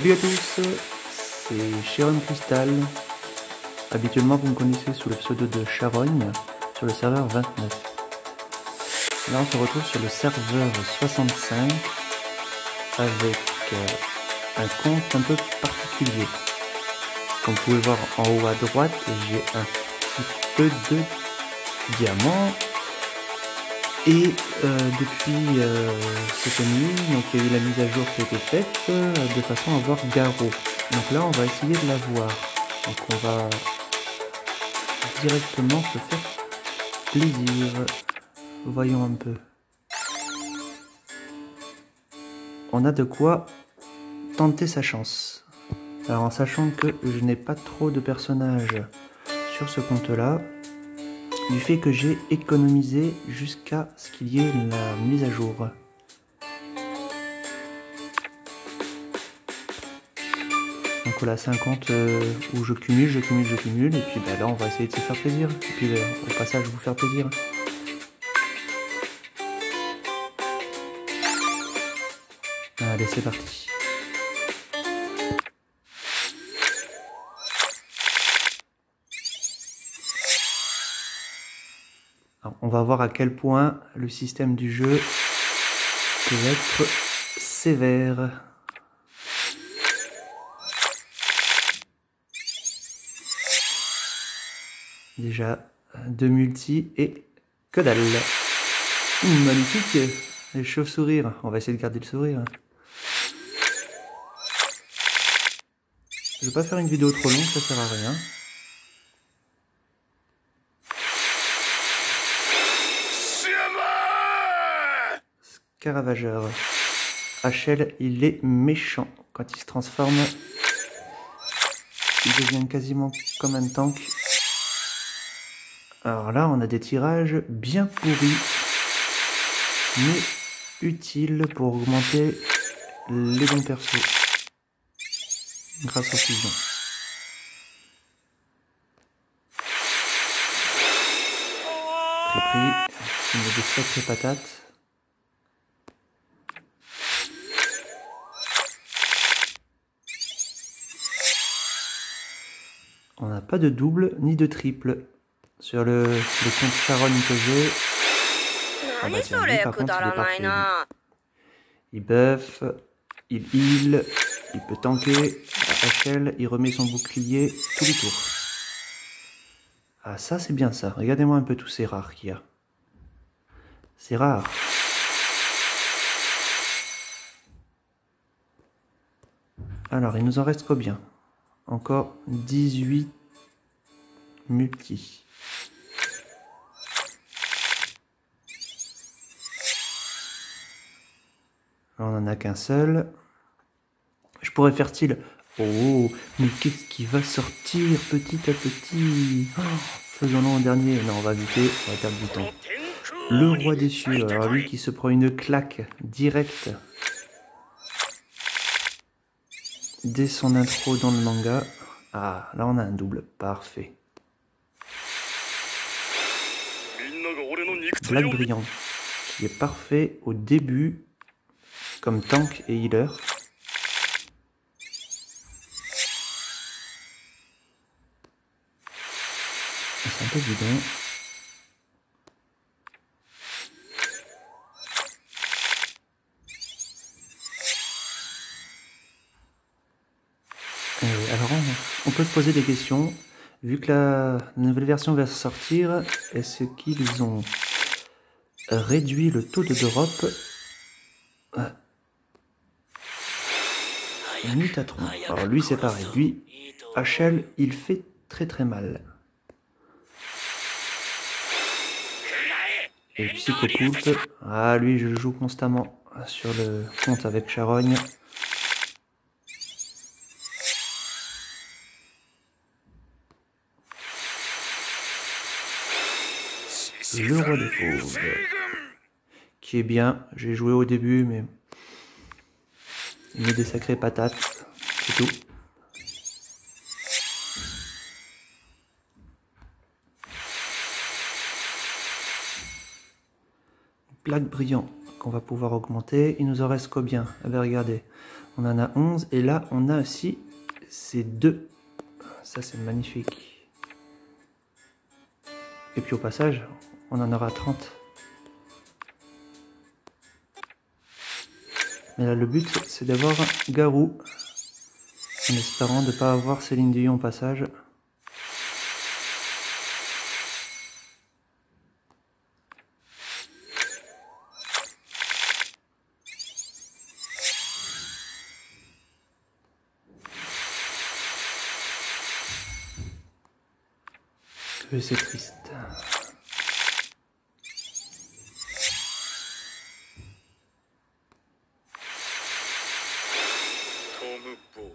Salut à tous, c'est Sharon Crystal. Habituellement vous me connaissez sous le pseudo de Charogne sur le serveur 29. Là on se retrouve sur le serveur 65 avec un compte un peu particulier. Comme vous pouvez voir en haut à droite, j'ai un petit peu de diamants. Et depuis cette nuit, donc il y a eu la mise à jour qui a été faite de façon à avoir Garo. Donc là on va essayer de la voir. Donc on va directement se faire plaisir. Voyons un peu. On a de quoi tenter sa chance. Alors en sachant que je n'ai pas trop de personnages sur ce compte là, du fait que j'ai économisé jusqu'à ce qu'il y ait la mise à jour. Donc voilà, 50 où je cumule, et puis bah, là on va essayer de se faire plaisir, et puis au passage vous faire plaisir. Allez, c'est parti. Alors, on va voir à quel point le système du jeu peut être sévère. Déjà, 2 multi et que dalle. Magnifique. Les chauves-sourires. On va essayer de garder le sourire. Je vais pas faire une vidéo trop longue, ça sert à rien. Caravageur. HL, il est méchant. Quand il se transforme, il devient quasiment comme un tank. Alors là, on a des tirages bien pourris, mais utiles pour augmenter les bons persos grâce aux fusions. Prix, il met des sacrées patates. On n'a pas de double ni de triple sur le compte Charogne que j'ai. Ah bah tiens, lui, par contre il est parfait. Il buff, il heal, il peut tanker, à HL, il remet son bouclier tous les tours. Ah ça c'est bien ça, regardez-moi un peu tous ces rares qu'il y a. C'est rare. Alors il nous en reste combien? Encore 18 multi. Là, on n'en a qu'un seul. Je pourrais faire style. Oh, mais qu'est-ce qui va sortir petit à petit? Oh, faisons-le en dernier. Non, on va éviter, on va perdre du temps. Le roi des cieux. Alors lui qui se prend une claque directe dès son intro dans le manga. Ah, là on a un double. Parfait. Black brillant, qui est parfait au début comme tank et healer. C'est un peu bidon. Alors on peut se poser des questions. Vu que la nouvelle version va sortir, est-ce qu'ils ont réduit le taux de drop? Mutatron. Alors lui c'est pareil. Lui, HL, il fait très mal. Et Psychopoulpe. Ah lui je joue constamment sur le compte avec Charogne. Le roi des fauves. Qui est bien. J'ai joué au début mais il met des sacrées patates. C'est tout. Black brillant qu'on va pouvoir augmenter. Il nous en reste combien? Allez, regardez. On en a 11 et là on a aussi ces deux. Ça c'est magnifique. Et puis au passage, on en aura 30. Mais là le but c'est d'avoir Garou. En espérant de ne pas avoir Céline Dion au passage. Que c'est triste.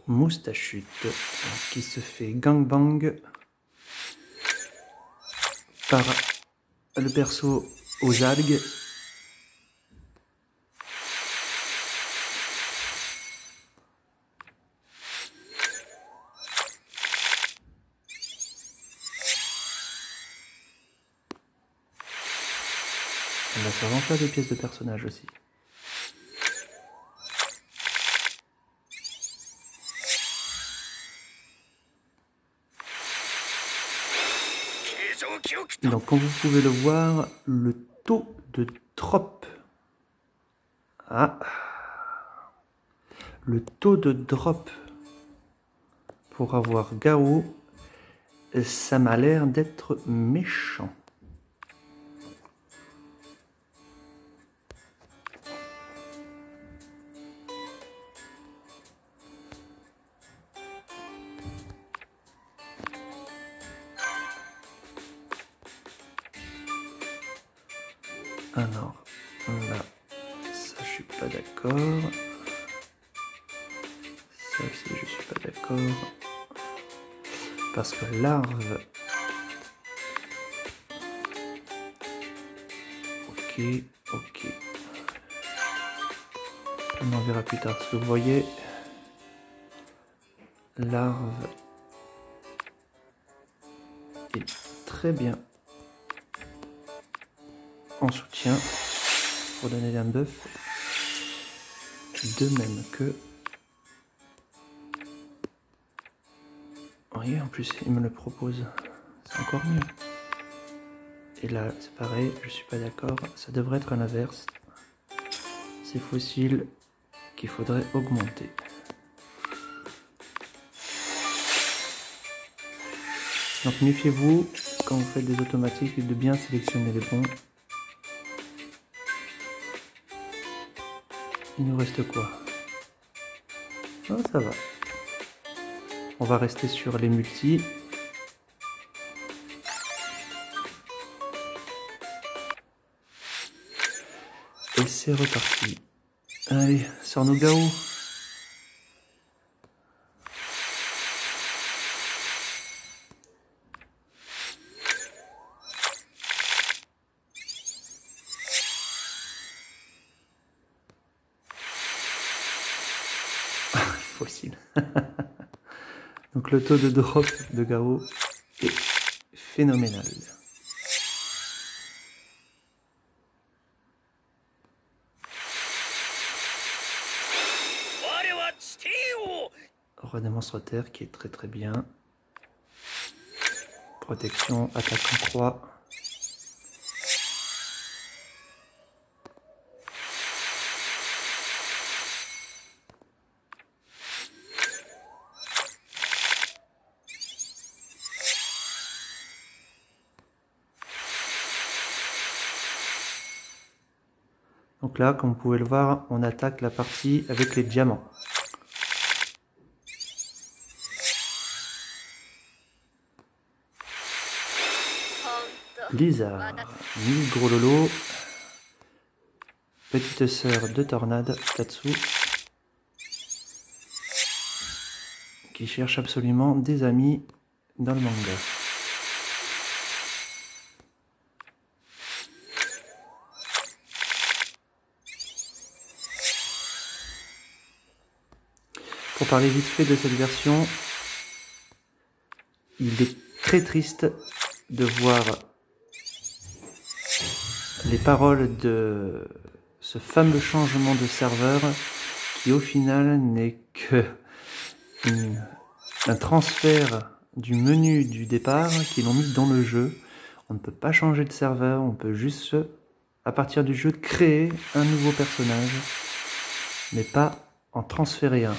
Moustachute qui se fait gangbang par le perso aux algues. On va faire remplir des pièces de personnages aussi. Donc comme vous pouvez le voir, le taux de drop. Le taux de drop pour avoir Garou, ça m'a l'air d'être méchant. Alors, là, ça je suis pas d'accord. Ça aussi je suis pas d'accord. Parce que larve... Ok, ok. On en verra plus tard. Parce que vous voyez, larve est très bien en soutien pour donner un buff, de même que... Vous voyez, en plus il me le propose, c'est encore mieux. Et là c'est pareil, je suis pas d'accord, ça devrait être l'inverse. C'est fossile qu'il faudrait augmenter. Donc méfiez-vous quand vous faites des automatiques de bien sélectionner les bons. Il nous reste quoi? Oh, ça va. On va rester sur les multis. Et c'est reparti. Allez, sors-nous Garou. Fossile. Donc le taux de drop de Garou est phénoménal. Roi des monstres terre qui est très très bien. Protection, attaque en croix. Donc là, comme vous pouvez le voir, on attaque la partie avec les diamants. Blizzard, Miss Gros Lolo, petite sœur de Tornade, Tatsu, qui cherche absolument des amis dans le manga. Pour parler vite fait de cette version, il est très triste de voir les paroles de ce fameux changement de serveur qui au final n'est que un transfert du menu du départ qu'ils l'ont mis dans le jeu. On ne peut pas changer de serveur, on peut juste, à partir du jeu, créer un nouveau personnage, mais pas en transférer un.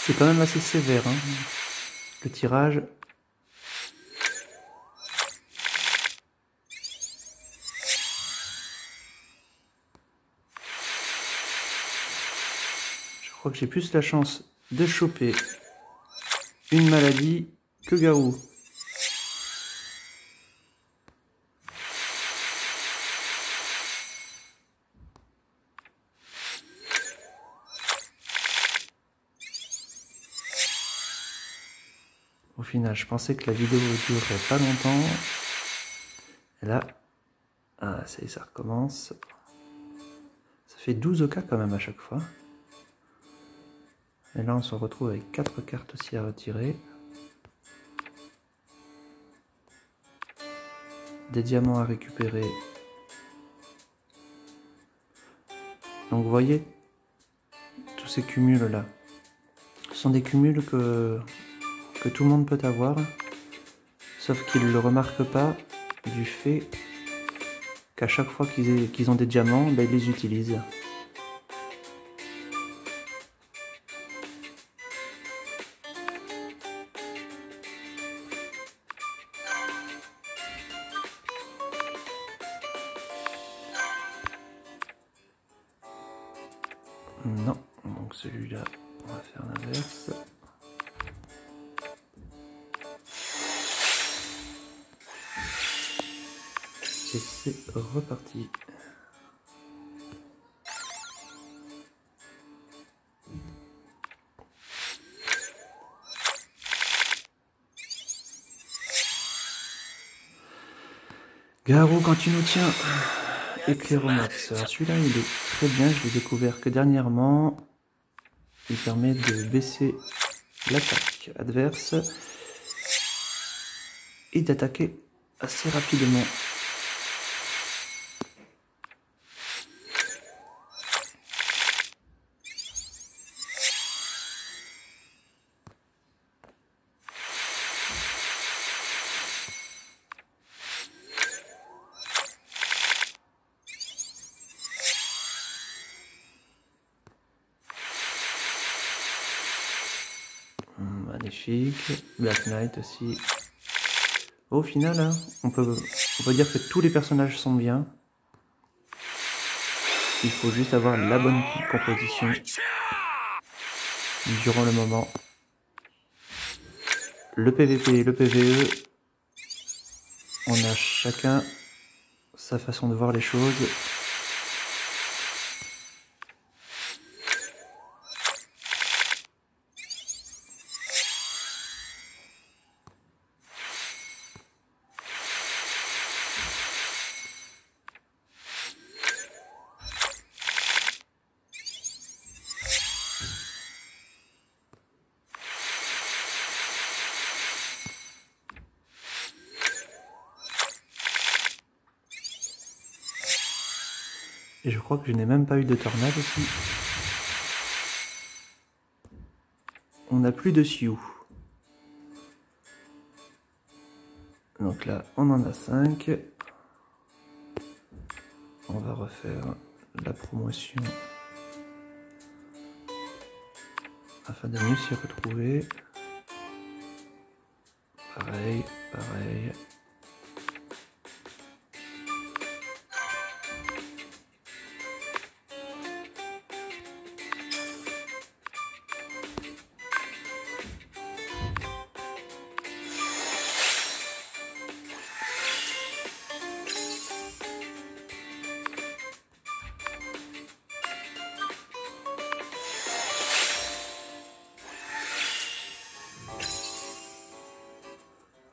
C'est quand même assez sévère, hein, le tirage. Je crois que j'ai plus la chance de choper une maladie que Garou. Au final, je pensais que la vidéo durerait pas longtemps. Et là, ah, ça y est, ça recommence. Ça fait 12 cas quand même à chaque fois. Et là, on se retrouve avec 4 cartes aussi à retirer. Des diamants à récupérer. Donc vous voyez, tous ces cumuls là, ce sont des cumuls que tout le monde peut avoir, sauf qu'ils ne le remarquent pas du fait qu'à chaque fois qu'ils ont des diamants, ben, ils les utilisent. Non, donc celui-là, on va faire l'inverse. Et c'est reparti. Garou, quand tu nous tiens, Éclairomax. Alors celui-là, il est très bien, je l'ai découvert que dernièrement. Il permet de baisser l'attaque adverse et d'attaquer assez rapidement. Magnifique. Black Knight aussi. Au final, hein, on peut dire que tous les personnages sont bien. Il faut juste avoir la bonne composition durant le moment. Le PVP et le PVE, on a chacun sa façon de voir les choses. Et je crois que je n'ai même pas eu de tornade aussi. On n'a plus de Sioux. Donc là, on en a 5. On va refaire la promotion afin de mieux s'y retrouver. Pareil, pareil.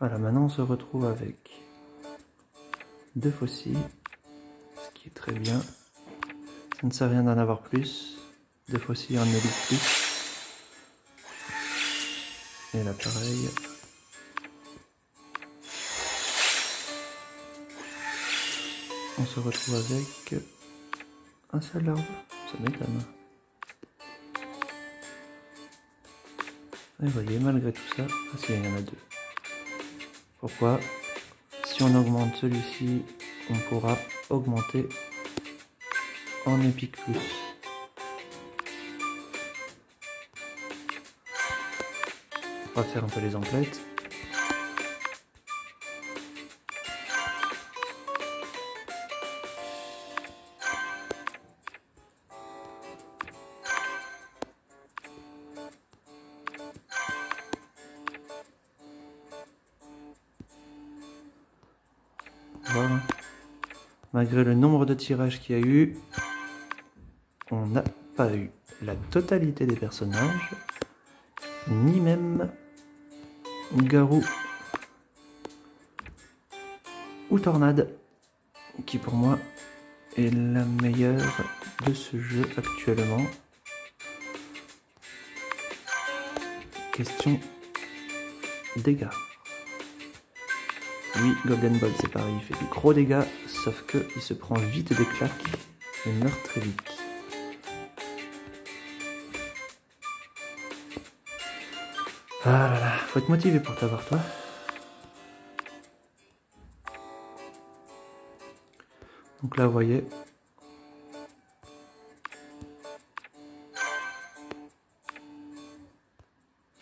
Voilà, maintenant on se retrouve avec 2 fossiles, ce qui est très bien. Ça ne sert à rien d'en avoir plus. Des fois-ci en élite plus. Et là pareil. On se retrouve avec un seul arbre. Ça m'étonne. Et vous voyez, malgré tout ça, ah si, il y en a deux. Pourquoi? Si on augmente celui-ci, on pourra augmenter en épique plus. On va faire un peu les emplettes. Voilà. Malgré le nombre de tirages qu'il y a eu, on n'a pas eu la totalité des personnages, ni même Garou ou Tornade, qui pour moi est la meilleure de ce jeu actuellement. Question dégâts. Oui, Golden Ball c'est pareil, il fait des gros dégâts, sauf que il se prend vite des claques et meurt très vite. Ah là là, faut être motivé pour t'avoir toi. Donc là vous voyez.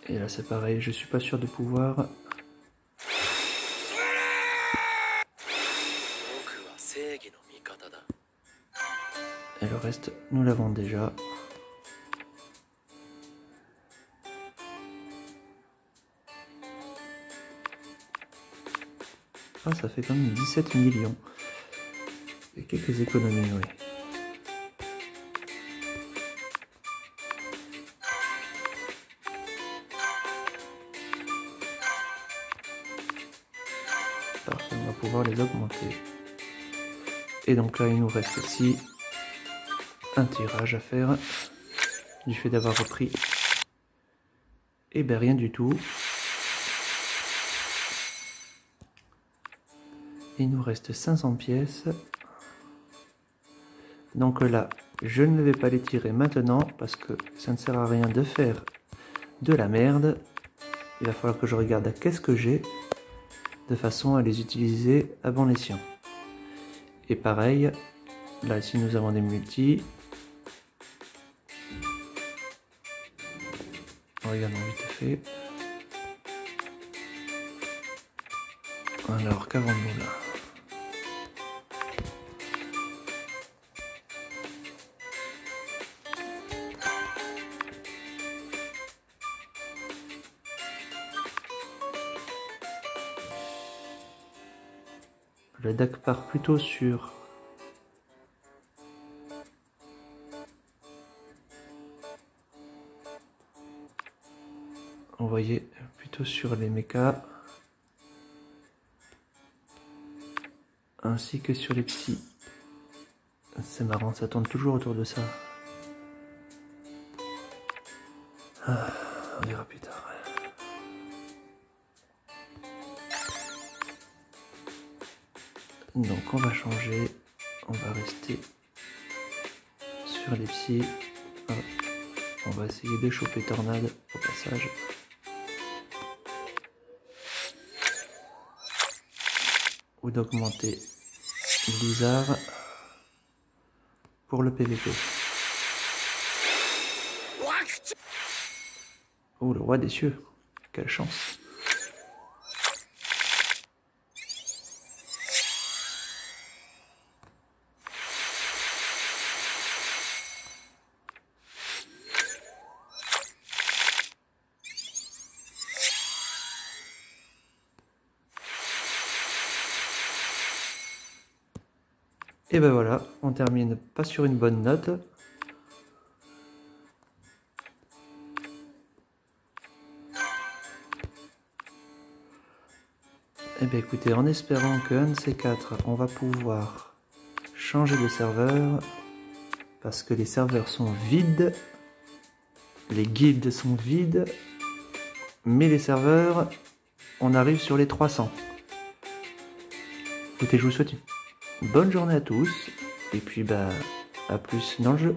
Et là c'est pareil, je suis pas sûr de pouvoir. Et le reste, nous l'avons déjà. Ah, ça fait quand même 17 millions. Et quelques économies, oui. Parfait, on va pouvoir les augmenter. Et donc là, il nous reste aussi un tirage à faire, du fait d'avoir repris. Et ben rien du tout. Il nous reste 500 pièces. Donc là, je ne vais pas les tirer maintenant parce que ça ne sert à rien de faire de la merde. Il va falloir que je regarde à qu'est-ce que j'ai de façon à les utiliser à bon escient. Et pareil, là si nous avons des multis, regardons vite fait. Alors qu'avons-nous là? Le deck part plutôt sur vous voyez, plutôt sur les mechas ainsi que sur les psys. C'est marrant, ça tourne toujours autour de ça. Ah, on verra plus tard. Donc on va changer, on va rester sur les psys. Hop. On va essayer de choper Tornade au passage. Ou d'augmenter Blizzard pour le PVP. Oh, le roi des cieux, quelle chance. Et ben voilà, on termine pas sur une bonne note. Et ben écoutez, en espérant qu'un de ces quatre, on va pouvoir changer de serveur, parce que les serveurs sont vides, les guildes sont vides, mais les serveurs, on arrive sur les 300. Écoutez, je vous souhaite une bonne journée à tous, et puis bah, à plus dans le jeu.